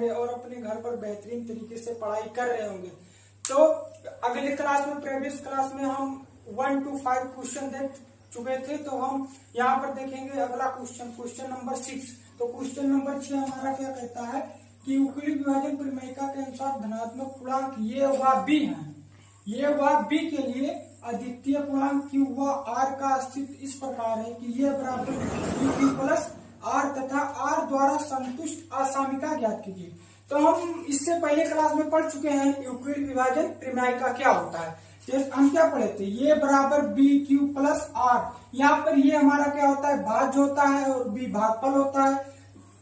होंगे और अपने घर पर बेहतरीन तरीके से पढ़ाई कर रहे होंगे। तो अगले क्लास में, प्रीवियस क्लास में हम 1 to 5 क्वेश्चन देख चुके थे। तो हम यहाँ पर देखेंगे अगला क्वेश्चन, क्वेश्चन नंबर 6। तो क्वेश्चन नंबर 6 हमारा क्या कहता है कि यूक्लिड विभाजन परिमेयिका के अनुसार धनात्मक पूर्णांक ये व बी है। ये व बी के लिए अद्वितीय पूर्णांक क्यू व आर का अस्तित्व इस प्रकार है कि ये बराबर क्यू प्लस आर तथा आर द्वारा संतुष्ट असामिका ज्ञात कीजिए। तो हम इससे पहले क्लास में पढ़ चुके हैं यूक्लिड विभाजन परिमेयिका क्या होता है। जैसे हम क्या पढ़े थे, ये बराबर बी क्यू प्लस आर। यहाँ पर ये हमारा क्या होता है, भाज्य होता है और बी भागफल होता है।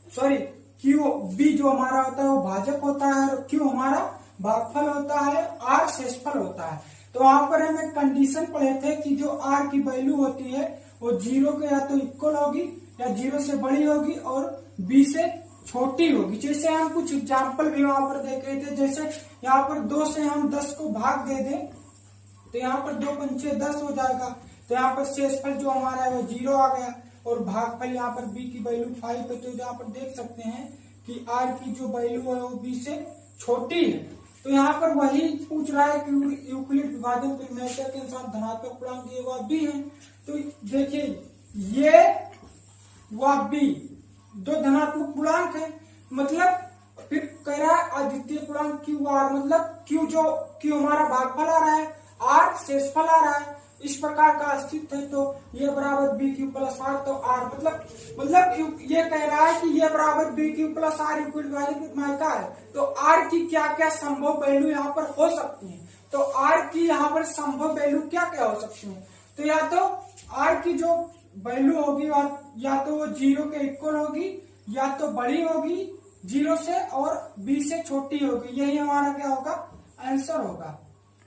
सॉरी, क्यू बी जो हमारा होता है वो भाजक होता है और क्यू हमारा भागफल होता है, आर शेषफल होता है। तो वहां पर हम एक कंडीशन पढ़े थे कि जो आर की वैल्यू होती है वो 0 के या तो इक्वल होगी या 0 से बड़ी होगी और बी से छोटी होगी। जैसे हम कुछ एग्जाम्पल भी वहां पर देख रहे थे, जैसे यहाँ पर 2 से हम 10 को भाग दे दें तो यहाँ पर 2 पंचे 10 हो जाएगा। तो यहाँ पर शेषफल जो हमारा है वो 0 आ गया और भागफल यहाँ पर b की वैल्यू 5 है। तो यहाँ पर देख सकते हैं कि r की जो वैल्यू है वो b से छोटी है। तो यहाँ पर वही पूछ रहा है कि यूक्लिड विभाजन परिमेयिका के अनुसार धनात्मक पूर्णांक ये व b है। तो देखिए ये व b दो धनात्मक पूर्णांक है, मतलब फिर कह रहा है अद्वितीय पूर्णांक क्यू आर, मतलब क्यू हमारा भागफल आ रहा है, आर शेषफल आ रहा है, इस प्रकार का अस्तित्व है। तो ये बराबर बी क्यू प्लस आर। तो आर मतलब ये कह रहा है कि ये बराबर B Q plus R Euclid विभाजन परिमेयिका है। तो आर की क्या क्या संभव वैल्यू यहाँ पर हो सकती है। तो आर की यहाँ पर संभव वैल्यू क्या क्या हो सकती है। तो या तो आर की जो वैल्यू होगी या तो वो 0 के इक्वल होगी या तो बड़ी होगी 0 से और b से छोटी होगी। यही हमारा क्या होगा, आंसर होगा।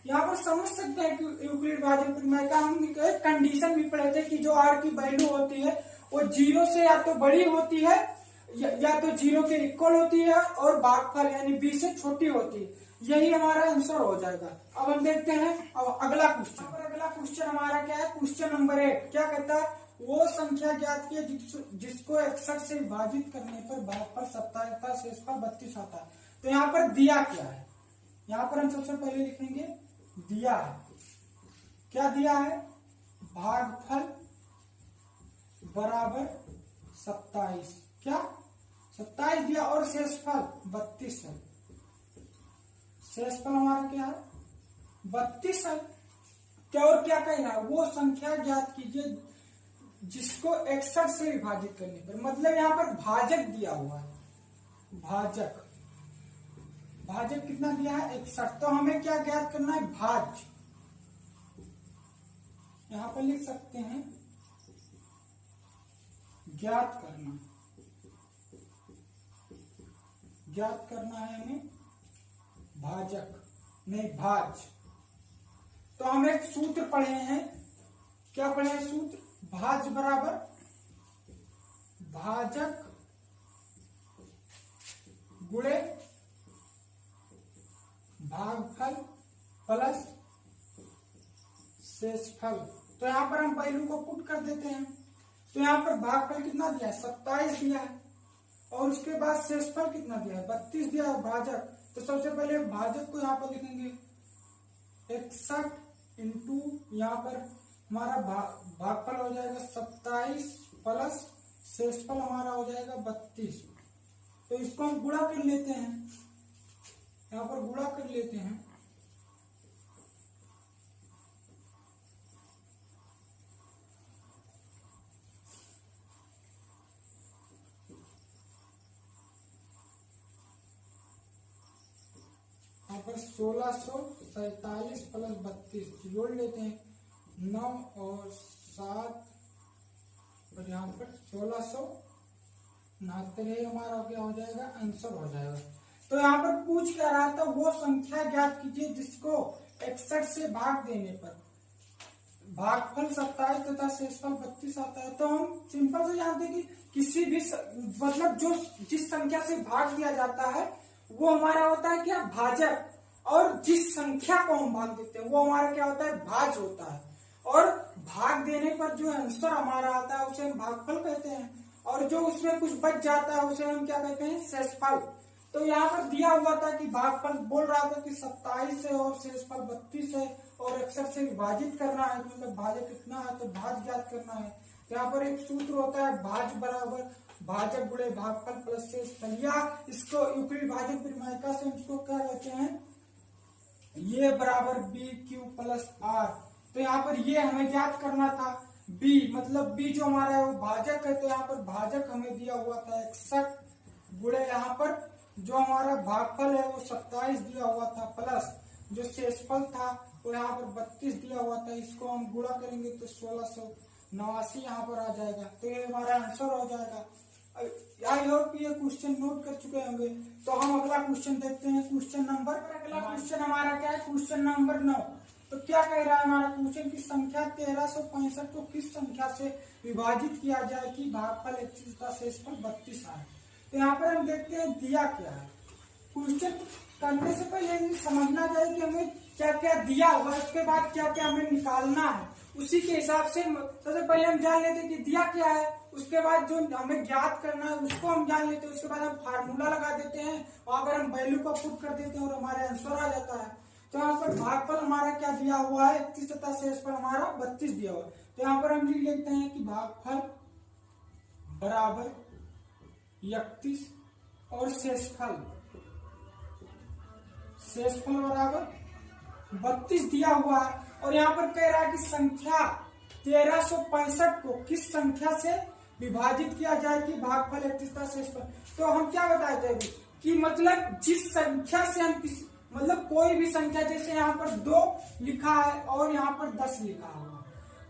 यहाँ पर समझ सकते हैं कि यूक्लिड विभाजन परिमेयिका हम कंडीशन भी पढ़े थे कि जो आर की वैल्यू होती है वो 0 से या तो बड़ी होती है या तो 0 के इक्वल होती है और भागफल यानी b से छोटी होती है। यही हमारा आंसर हो जाएगा। अब हम देखते हैं अब अगला क्वेश्चन। अगला क्वेश्चन हमारा क्या है, क्वेश्चन नंबर 8 क्या कहता है, वो संख्या ज्ञात की जिसको 61 से विभाजित करने पर भागफल 27 था, शेषफल 32 आता है। तो यहाँ पर दिया क्या है, यहाँ पर हम सबसे पहले लिखेंगे दिया है। क्या दिया है, भागफल बराबर 27, क्या 27 दिया और शेषफल 32 है। शेषफल हमारा क्या है 32 है। क्या और क्या कह रहा है, वो संख्या ज्ञात कीजिए जिसको 61 से विभाजित करने पर, मतलब यहाँ पर भाजक दिया हुआ है, भाजक कितना दिया है 61। तो हमें क्या ज्ञात करना है, भाज्य। यहां पर लिख सकते हैं ज्ञात करना है हमें भाजक, नहीं भाज्य। तो हम एक सूत्र पढ़े हैं, क्या पढ़े हैं सूत्र, भाज्य बराबर भाजक गुणे भागफल प्लस शेषफल। तो यहाँ पर हम वैल्यू को पुट कर देते हैं। तो यहाँ पर भागफल कितना दिया है 27 दिया है और उसके बाद शेषफल कितना दिया है 32 दिया है भाजक। तो सबसे पहले भाजक को यहाँ पर लिखेंगे 61 इंटू यहाँ पर हमारा भागफल हो जाएगा 27 प्लस शेषफल हमारा हो जाएगा 32। तो इसको हम गुणा कर लेते हैं, यहाँ पर गुणा कर लेते हैं। यहाँ पर 1647 प्लस 32 जोड़ लेते हैं, 9 और 7 और यहाँ पर 1669 हमारा क्या हो जाएगा, आंसर हो जाएगा। तो यहाँ पर पूछ क्या रहा था, वो संख्या ज्ञात कीजिए जिसको 61 से भाग देने पर भागफल 27 तथा शेषफल 32 आता है। तो हम सिंपल से जानते हैं कि किसी भी मतलब जो जिस संख्या से भाग दिया जाता है वो हमारा होता है क्या, भाजक, और जिस संख्या को हम भाग देते हैं वो हमारा क्या होता है, भाज्य होता है। और भाग देने पर जो आंसर हमारा आता है उसे हम भागफल कहते हैं और जो उसमें कुछ बच जाता है उसे हम क्या कहते हैं, शेषफल। तो यहाँ पर दिया हुआ था कि भागफल बोल रहा था कि 27 है और शेषफल 32 है और 61 से विभाजित करना है, मतलब भाजक कितना है तो भाज ज्ञात करना है। तो यहाँ पर एक सूत्र होता है भाज बराबर भाजक गुणे भागफल प्लस शेषफल, या इसको यूक्लिड भाजक परिमायिका से इसको क्या कहते हैं, ये बराबर बी क्यू प्लस आर। तो यहाँ पर ये हमें ज्ञात करना था, बी मतलब बी जो हमारा है वो भाजक है, तो यहाँ पर भाजक हमें दिया हुआ था 61 गुणे यहाँ पर जो हमारा भागफल है वो 27 दिया हुआ था प्लस जो शेषफल था वो यहाँ पर 32 दिया हुआ था। इसको हम गुणा करेंगे तो 1689 यहाँ पर आ जाएगा, तो ये हमारा आंसर हो जाएगा। आई होप ये क्वेश्चन नोट कर चुके होंगे। तो हम अगला क्वेश्चन देखते हैं, क्वेश्चन नंबर, अगला क्वेश्चन हमारा क्या है, क्वेश्चन नंबर 9। तो क्या कह रहा है हमारा क्वेश्चन की संख्या 1365 को किस संख्या से विभाजित किया जाए कि भागफल 31 का शेषफल 32 आए। तो यहाँ पर हम देखते हैं दिया क्या है। क्वेश्चन करने से पहले समझना चाहिए कि हमें क्या क्या दिया हुआ है, उसके बाद क्या क्या हमें निकालना है, उसी के हिसाब से सबसे पहले हम जान लेते हैं कि दिया क्या है, उसके बाद जो हमें ज्ञात करना है उसको हम जान लेते हैं, उसके बाद हम फार्मूला लगा देते हैं, वहां पर हम वैल्यू को पुट कर देते हैं और हमारा आंसर आ जाता है। तो यहाँ पर भागफल हमारा क्या दिया हुआ है 31 तथा शेषफल हमारा 32 दिया हुआ है। तो यहाँ पर हम लिख लेते हैं कि भागफल बराबर 31 और शेषफल बराबर 32 दिया हुआ है। और यहाँ पर कह रहा है कि संख्या 1365 को किस संख्या से विभाजित किया जाए कि भागफल 31 का शेषफल। तो हम क्या बताए थे कि मतलब जिस संख्या से हम किसी मतलब कोई भी संख्या, जैसे यहाँ पर 2 लिखा है और यहाँ पर 10 लिखा हुआ,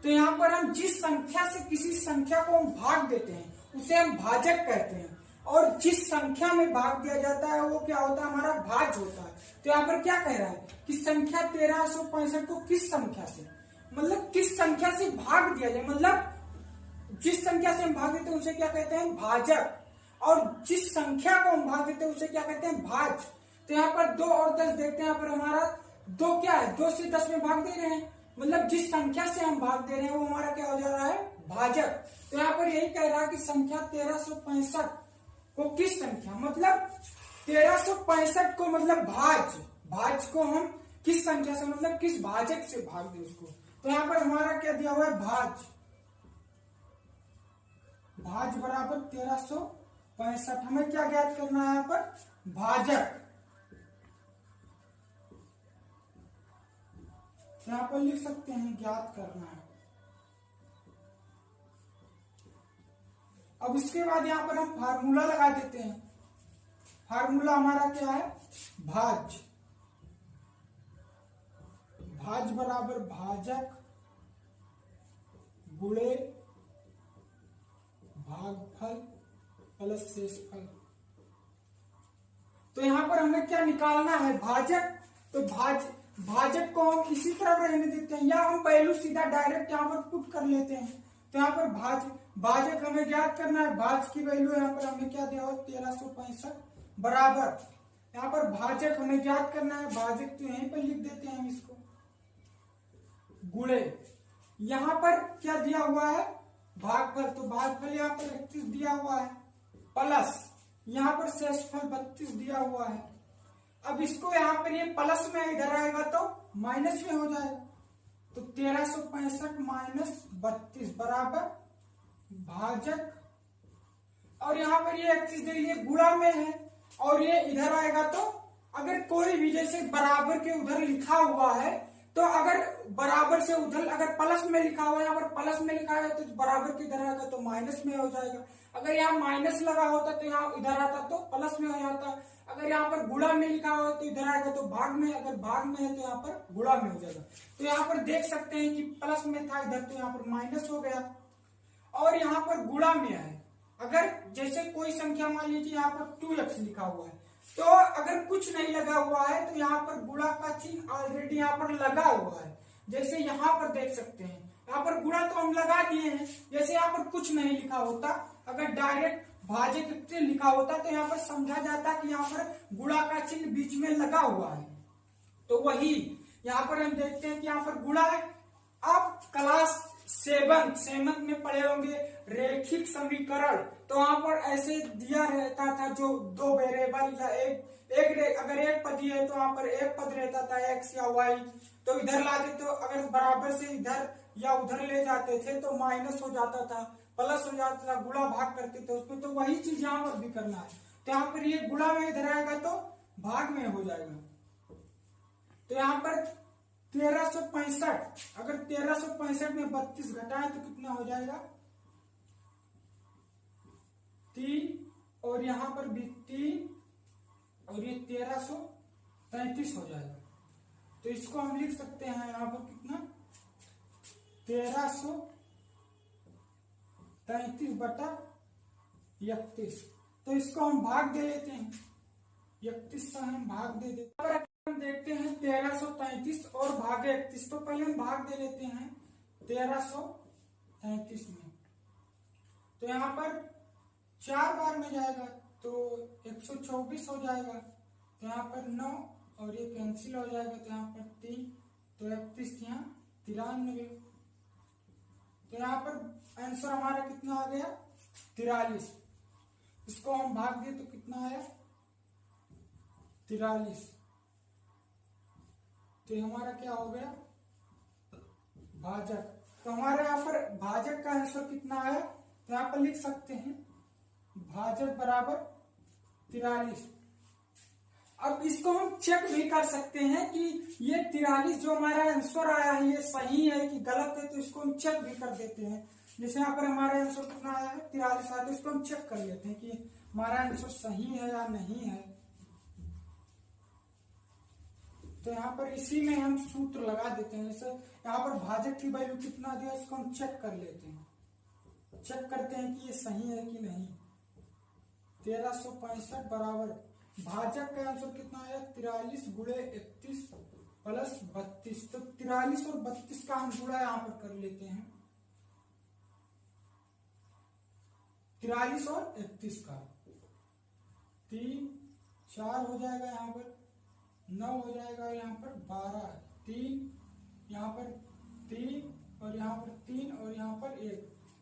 तो यहाँ पर हम जिस संख्या से किसी संख्या को हम भाग देते हैं उसे हम भाजक कहते हैं, और जिस संख्या में भाग दिया जाता है वो क्या होता है, हमारा भाज्य होता है। तो यहाँ पर क्या कह रहा है कि संख्या 1365 को किस संख्या से मतलब किस संख्या से भाग दिया जाए, मतलब जिस संख्या से हम भाग देते हैं उसे क्या कहते हैं, भाजक, और जिस संख्या को हम भाग देते हैं उसे क्या कहते हैं, भाज्य। तो यहाँ पर 2 और 10 देखते हैं, यहाँ पर हमारा 2 क्या है, 2 से 10 में भाग दे रहे हैं, मतलब जिस संख्या से हम भाग दे रहे हैं वो हमारा क्या हो जा रहा है, भाजक। तो यहाँ पर यही कह रहा है कि संख्या 1365 को किस संख्या मतलब 1365 को मतलब भाज्य को हम किस संख्या से मतलब किस भाजक से भाग दे उसको। तो यहाँ पर हमारा क्या दिया हुआ है, भाज्य बराबर 1365। हमें क्या ज्ञात करना है यहाँ पर, भाजक। यहाँ पर लिख सकते हैं ज्ञात करना है। अब इसके बाद यहाँ पर हम फार्मूला लगा देते हैं। फार्मूला हमारा क्या है, भाज्य बराबर भाजक गुणे भागफल प्लस शेषफल। तो यहाँ पर हमें क्या निकालना है, भाजक। तो भाजक को हम इसी तरह रहने देते हैं, या हम वैल्यू सीधा डायरेक्ट यहाँ पर पुट कर लेते हैं। तो यहाँ पर भाजक हमें ज्ञात करना है, भाज्य की वैल्यू यहाँ पर हमें क्या दिया हुआ 1365 बराबर, यहाँ पर भाजक हमें ज्ञात करना है, भाजक तो यहीं पर लिख देते हैं हम इसको, गुणे यहाँ पर क्या दिया हुआ है, भागफल। तो भागफल यहाँ पर 31 दिया हुआ है प्लस यहाँ पर शेषफल 32 दिया हुआ है। अब इसको यहाँ पर ये प्लस में इधर आएगा तो माइनस में हो जाएगा, तो 1365 माइनस 32 बराबर भाजक, और यहाँ पर ये 31 दे लिए गुणा में है, और ये इधर आएगा तो अगर कोई भी जैसे बराबर के उधर लिखा हुआ है तो अगर बराबर से उधर अगर प्लस में लिखा हुआ है, यहाँ पर प्लस में लिखा है तो बराबर के इधर आएगा तो माइनस में हो जाएगा। अगर यहाँ माइनस लगा होता तो यहाँ इधर आता तो प्लस में हो जाता। अगर यहाँ पर गुणा में लिखा हुआ तो इधर आएगा तो भाग में, अगर भाग में है तो यहाँ पर गुणा में हो जाएगा। तो यहाँ पर देख सकते हैं कि प्लस में था इधर तो यहाँ पर माइनस हो गया, और यहाँ पर गुणा में है। अगर जैसे कोई संख्या मान लीजिए यहाँ पर 2x लिखा हुआ है, तो अगर कुछ नहीं लगा हुआ है तो यहाँ पर गुणा का चिन्ह ऑलरेडी यहाँ पर लगा हुआ है। जैसे यहाँ पर देख सकते हैं, यहाँ पर गुणा तो हम लगा दिए हैं, जैसे यहाँ पर कुछ नहीं लिखा होता, अगर डायरेक्ट भाजक लिखा होता तो यहाँ पर समझा जाता कि यहाँ पर गुणा का चिन्ह बीच में लगा हुआ है। तो वही यहाँ पर हम देखते हैं कि यहाँ पर गुणा है। अब क्लास सेवंथ में पढ़े होंगे रेखिक समीकरण। तो वहां पर ऐसे दिया रहता था जो दो वेरिएबल या अगर एक पद है तो वहां पर एक पद रहता था एक्स या वाई, तो इधर लाते तो अगर बराबर से इधर या उधर ले जाते थे तो माइनस हो जाता था, प्लस हो जाता था, गुणा भाग करते थे उसमें। तो वही चीज यहाँ पर भी करना है। तो यहाँ पर ये गुणा में इधर आएगा तो भाग में हो जाएगा। तो यहाँ पर 1365, अगर 1365 में 32 घटाएं तो कितना हो जाएगा 3, और यहाँ पर भी 3, और ये 1333 हो जाएगा। तो इसको हम लिख सकते हैं यहाँ पर कितना 1333 बटा 31। तो इसको हम भाग दे लेते हैं, 31 से हम भाग दे देते हैं। हम देखते हैं 1333 और भागे 31, तो पहले हम भाग दे लेते हैं 1333 में। तो यहाँ पर 4 बार में जाएगा तो 124 हो जाएगा। तो यहाँ पर 9 और ये कैंसिल हो जाएगा, तो यहाँ पर 3, तो 31 यहाँ 93। तो यहाँ पर आंसर हमारा कितना आ गया 43। इसको हम भाग दिए तो कितना आया 43। तो हमारा क्या हो गया भाजक। तो हमारे यहाँ पर भाजक का आंसर कितना आया, तो यहाँ पर लिख सकते हैं भाजक बराबर 43। अब इसको हम चेक भी कर सकते हैं कि ये 43 जो हमारा आंसर आया है ये सही है कि गलत है। तो इसको हम चेक भी कर देते हैं। जैसे यहाँ पर हमारा आंसर कितना आया है 43 आया, तो इसको हम चेक कर लेते हैं कि हमारा आंसर सही है या नहीं है। तो यहाँ पर इसी में हम सूत्र लगा देते हैं। जैसे यहाँ पर भाजक की वैल्यू कितना दिया, इसको हम चेक कर लेते हैं, चेक करते हैं कि ये सही है कि नहीं। 1365 बराबर भाजक का आंसर कितना आया 43 गुणे 31 प्लस 32। तो 43 और 32 का हम गुणा यहाँ पर कर लेते हैं, 43 और 31 का 3 4 हो जाएगा, यहाँ पर 9 हो जाएगा, यहाँ पर 12, 3 यहाँ पर 3 और यहाँ पर 3 और यहाँ पर 1।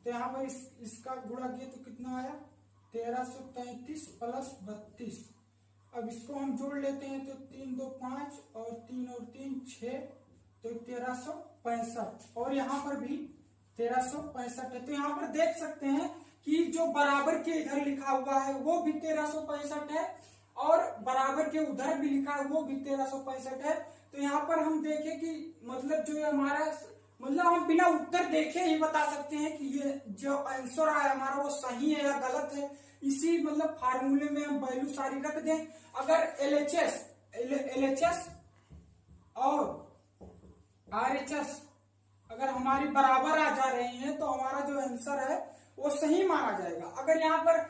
तो यहाँ पर इसका गुणा किए तो कितना आया 1333 प्लस 32। अब इसको हम जोड़ लेते हैं तो 3 2 5 और 3 और 3 6, तो 1365 और यहाँ पर भी 1365 है। तो यहाँ पर देख सकते हैं कि जो बराबर के इधर लिखा हुआ है वो भी 1365 है और बराबर के उधर भी लिखा है वो भी 1365 है। तो यहाँ पर हम देखें कि मतलब जो हमारा मतलब हम बिना उत्तर देखे ही बता सकते हैं कि ये जो आंसर आया हमारा वो सही है या गलत है। इसी मतलब फार्मूले में हम वैल्यू सारी रख दें। अगर LHS और RHS अगर हमारी बराबर आ जा रही है तो हमारा जो आंसर है वो सही माना जाएगा। अगर यहाँ पर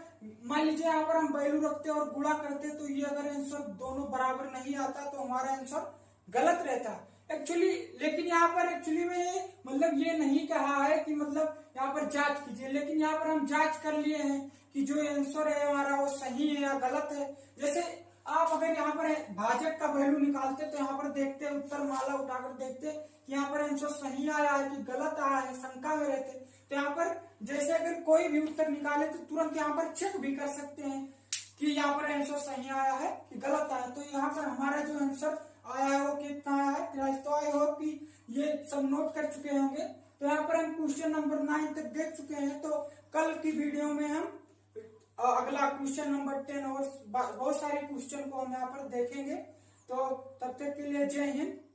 मान लीजिए यहाँ पर हम वैल्यू रखते और गुणा करते तो ये अगर आंसर दोनों बराबर नहीं आता तो हमारा आंसर गलत रहता एक्चुअली। लेकिन यहाँ पर एक्चुअली में मतलब ये नहीं कहा है कि मतलब यहाँ पर जांच कीजिए, लेकिन यहाँ पर हम जांच कर लिए हैं कि जो आंसर है हमारा वो सही है या गलत है। जैसे आप अगर यहाँ पर भाजक का वैल्यू निकालते तो यहाँ पर देखते उत्तर माला उठाकर देखते कि यहाँ पर आंसर सही आया है कि गलत आया है, शंका में रहते। तो यहाँ पर जैसे अगर कोई भी उत्तर निकाले तो तुरंत यहाँ पर चेक भी कर सकते हैं कि यहाँ पर आंसर सही आया है कि गलत आया। तो यहाँ पर हमारा जो आंसर आया है वो कितना आया है 43। तो आई होप कि ये सब नोट कर चुके होंगे। तो यहाँ पर हम क्वेश्चन नंबर 9 तक देख चुके हैं। तो कल की वीडियो में हम अगला क्वेश्चन नंबर 10 और बहुत सारे क्वेश्चन को हम यहाँ पर देखेंगे। तो तब तक के लिए जय हिंद।